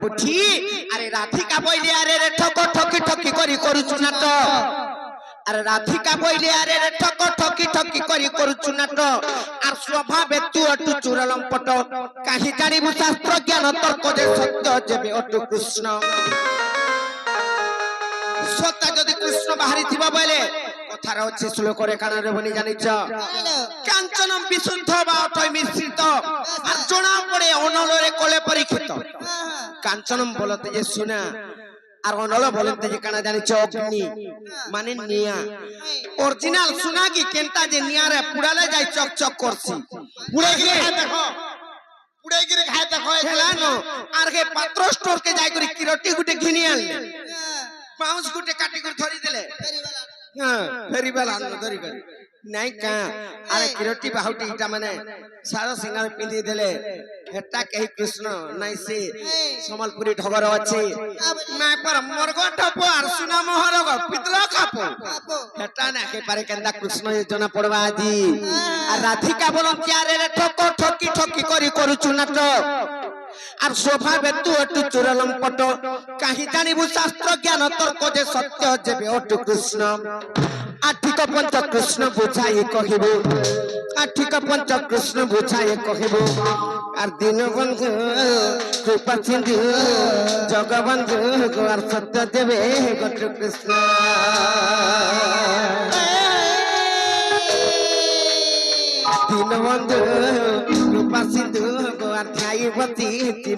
পুঠি আরে রাধিকা বইলে আরে রে ঠক ঠকি ঠকি করি করুছু নাট আরে রাধিকা বইলে আরে রে ঠক ঠকি ঠকি করি করুছু নাট আর স্বভাবে তু অটু চুরলম্পট কাহি জানিবু শাস্ত্র জ্ঞান তর্ক যে সত্য যেবে অটু কৃষ্ণ সত্য যদি কৃষ্ণ বাহারি থিবা বলে কথার আছে শ্লোকরে কানারে বনি জানিছ কাঞ্চনম বিশুদ্ধ বা অটই মিশ্রিত আর জনা পড়ে অনলরে কোলে পরীক্ষিত কাঞ্চনম বলতে যে সোনা আর অনল বলতে যে কানা জানিছ অগ্নি মানে নিয়া অরিজিনাল সোনা কি কেনটা যে নিয়ারে পুড়ালে যাই চকচক করছি পুড়ে গিয়ে দেখো পুড়ে গিয়ে খায় দেখো হেলানো আর কে পাত্র স্টোর কে যাই করি কিরটি গুটে ঘিনি আনলে পাউচ গুটে কাটি করে ধরি দিলে হ্যাঁ ফেরি বেলা আনলো ধরি করে নাই কা আরে কিরটি বাহুটি এটা মানে সারা সিঙ্গার পিঁধি দিলে হেটা কেহি কৃষ্ণ নাই সে সম্বলপুরি ঢগর আছে নাই পর মর্গ টপ আর সুনা মহরগ পিতল খাপ হেটা না কে পারে কেন্দা কৃষ্ণ জনা পড়বা আজি আর রাধিকা বলন চারে রে ঠক ঠকি ঠকি করি করুছু নাট আর স্বভাবে তু অটু চুরলম্পট কাহি জানিবু শাস্ত্র জ্ঞান তর্ক যে সত্য যেবে অটু কৃষ্ণ আঠিক পঞ্চ কৃষ্ণ বুঝাই কহিব আঠিক পঞ্চ কৃষ্ণ বুঝাই কহিব আর দীনবন্ধু কৃপা সিন্ধু জগবন্ধু আর সত্য দেবে অটু কৃষ্ণ দীনবন্ধু কৃপা সিন্ধু আর ধ্যায়বতী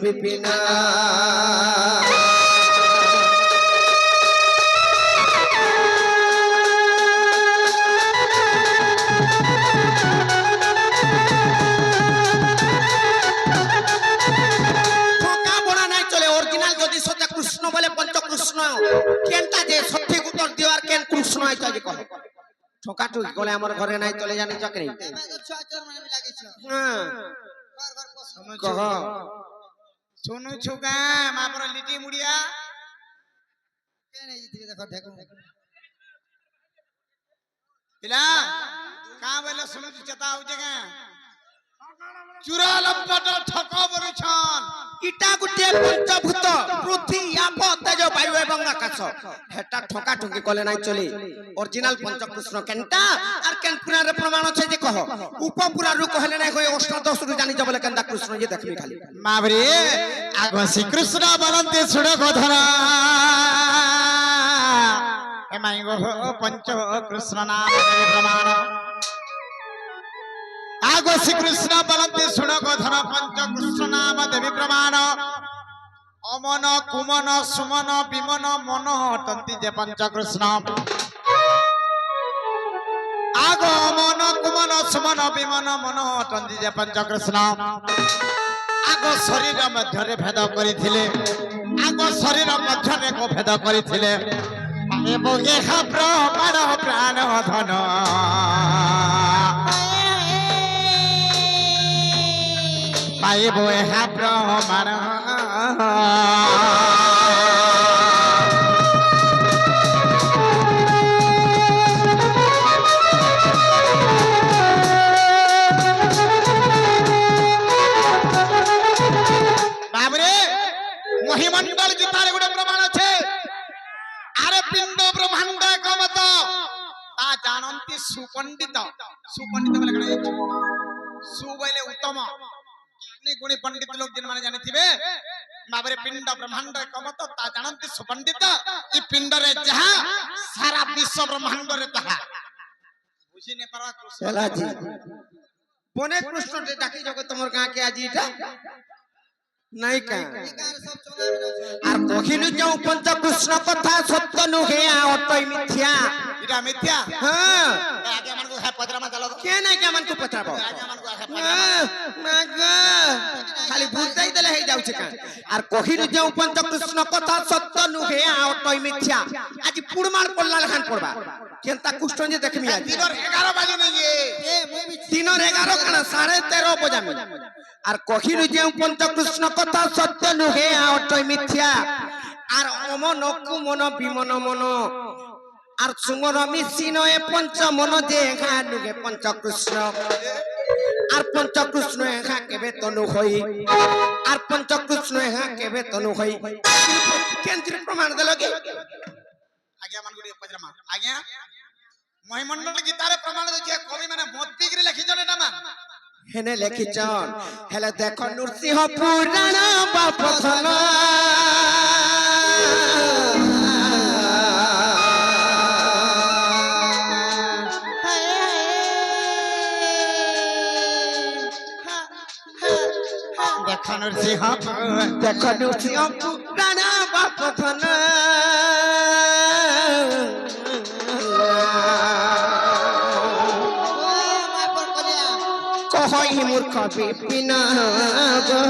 বিপিন কৃষ্ণ বলে পঞ্চকৃষ্ণ কেনটা যে সঠিক উত্তর দিওয়ার কেন কৃষ্ণ আইতো যে কহ ঠকা টুকি কলে আমার ঘরে নাই চলে জানি চাকরি হ্যাঁ কহ শুনু ছুগা মাপর লিটি মুড়িয়া পিলা কা বলে শুনু চেতা হউছে কা চুরা লম্পট ঠক বরিছন ইটা গুটিয়ে পঞ্চভূত পৃথ্বী আপ তেজ বায়ু এবং আকাশ হেটা ঠকা ঠকি কলে নাই চলে অরিজিনাল পঞ্চকৃষ্ণ কেনটা আর কেন পুরারে প্রমাণ আছে যে কহ উপপুরা রু কহলে নাই কই অষ্টাদশ রু জানি যাবলে কেনটা কৃষ্ণ যে দেখবি খালি মাবরে আগ শ্রীকৃষ্ণ বলন্তে শুণ কথা এমাই গো পঞ্চ কৃষ্ণ নাম প্রমাণ আগ শ্রীকৃষ্ণ বলন্তে শুণ কথা পঞ্চ কৃষ্ণ নাম দেবী প্রমাণ অমন কুমন সুমন বিমন মন তন্তি যে পঞ্চ কৃষ্ণ আগ অমন কুমন সুমন বিমন মন তন্তি যে পঞ্চ কৃষ্ণ আগ শরীর মধ্যে ভেদ করিଥିଲେ আগ শরীর মধ্যে কো ভেদ করিଥିଲେ এবং এহা প্রমাণ প্রাণ ধন পাইব এহা প্রমাণ মহিমণ্ডল গীতার গোটে প্রমাণ আছে আরে পিণ্ড ব্রহ্মাণ্ড একমত তা জানন্তি সুপণ্ডিত সুপণ্ডিত বলে কেন সু বলে উত্তম জ্ঞানী গুণী পণ্ডিত লোক যেন মানে জানিথিবে বাবরে পিণ্ড ব্রহ্মাণ্ড একমত তা জানন্তি সুপণ্ডিত ই পিণ্ডরে যাহা সারা বিশ্ব ব্রহ্মাণ্ডরে তাহা বুঝি নে পারা হেলাজি বনে কৃষ্ণতে ডাকি জগৎ তোমার গাঁ কে আজি এটা নাই কা আর কহিলু যে পঞ্চকৃষ্ণ কথা সত্য নুহে অটই মিথ্যা এটা মিথ্যা হ্যাঁ আগে আমাকে পচরামা চালো কে নাই কে আমাকে পচারব আগে আমাকে মাগা খালি বুঝাই দেলে হই যাଉଛି কা আর কহিলু যে পঞ্চকৃষ্ণ কথা সত্য নুহে অটই মিথ্যা আজি পুরমাল পড়লা লেখান পড়বা কেনতা কুষ্ঠ যে দেখমি আজ দিনর 11 বাজে নাই দিনর 11 খানা 13:30 বজামি আর কহিলু যে পঞ্চকৃষ্ণ কথা সত্য নুহে অটই মিথ্যা আর অমন কুমন বিমন মন আর সুমন মিশিন এ পঞ্চ মন যে নুহে পঞ্চকৃষ্ণ আর পঞ্চকৃষ্ণ এহা কেবে তনু হই আর পঞ্চকৃষ্ণ এহা কেবে তনু হই কেন্দ্র প্রমাণ দেল কি আজ্ঞା মান গুড়ি পজরামা আজ্ঞା মহিমণ্ডল গীতারে প্রমাণ দଉଛି কবি মানে মতি করে লিখিছন এটা মান হেনে লেখিছন হেলে দেখ নৃসিংহ পুরাণ বাপথন দেখ নরসিংহ দেখ নৃসিংহ পুরাণ বাপথন কহই মূর্খ বিপিন গো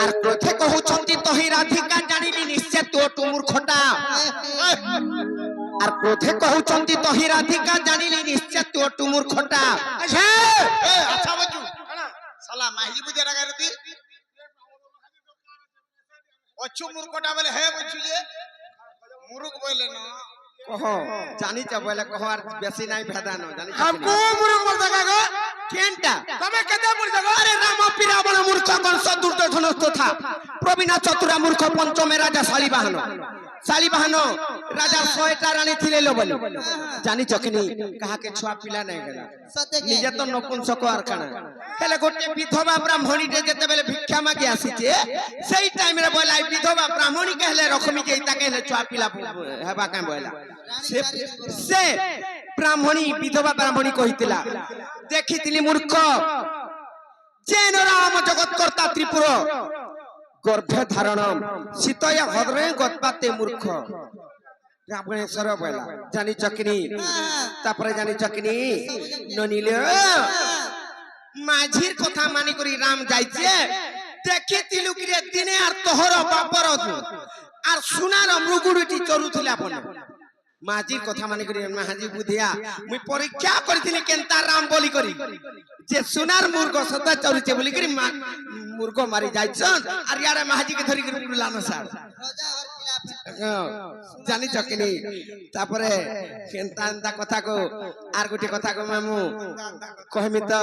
আর ক্রোধে কহুছন্তি তহি রাধিকা জানিলি নিশ্চয় তোটু মূর্খটা আর ক্রোধে কহুছন্তি তহি রাধিকা জানিলি নিশ্চয় তোটু মূর্খটা আচ্ছা আচ্ছা বাজু শালা মাহি বুঝে রাখা রে তুই অচ্ছু মূর্খটা বলে হে বুঝু যে মুরুখ বলে না কহ জানিছ বলে কহ আর বেশি নাই ভেদা ন জানিছ हमको मुरुख बोल सका गो কেনটা तमे केते मुर जगो अरे राम पिरावण मूर्ख कंस दुर्योधन तथा प्रवीण चतुरा मूर्ख पंचमे राजा शालिवाहन राजा 100टा रानी थिले लो बोली जानी चकनी कहा के छुआ पिला नहीं गला निजे तो नपुंसक आरकाना हेले गोटे विधवा ब्राह्मणी टे जेते बेले भिक्षा मागे आसीचे सेई टाइम रे बोला विधवा ब्राह्मणी कहले रखमी के इता कहले छुआ पिला हेबा का बोला से ब्राह्मणी विधवा ब्राह्मणी कहितला देखितिली मूर्ख जेन राम जगत कर्ता त्रिपुर गर्भे धारण सीतय हृदय गतपाते मूर्ख रावणेश्वर बोला जानी चकनी तापरे जानी चकनी ननिले माझीर कथा मानी करी राम जाइছে देखितिलु कि रे दिने आर तोहर बापर आर सुनार मृगुडीटी चरुथिला बन माझी कथा माने करी महाजी बुधिया मुई परीक्षा करथिनी केनता राम बोली करी जे सुनार मुर्ग सदा चरुचे बोली करी मुर्ग मारी जाइछन आर यारे महाजी के धरी करी बुलानो सार जानी चकनी तापरे केनता एंता कथा को आर गुटी कथा को मामू कहमी तो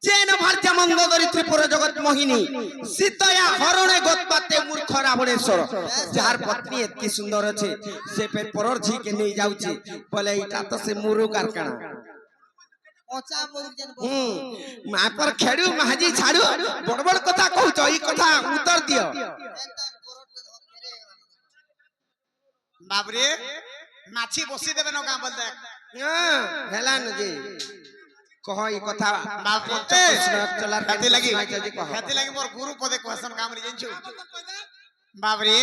जेन भार्या मंदोदरी त्रिपुर जगत मोहिनी सीतया हरणे गतपाते मूर्ख रावणेश्वर जार पत्नी एतकी सुंदर अछि से पे परर झी के नहीं जाउची बोले इटा तो से मुरुग आर काना ओचा मुरुग जन मा पर खेडू महाजी छाडू बड़ बड़ कथा कहउछ ई कथा उत्तर दियो बाबरे माछी बसी देबे न गां बोल दे हां हेला न जी कह ई कथा बाप चलार खाती लगी कह खाती लगी मोर गुरु पदे क्वेश्चन काम रे जंचू बाबरे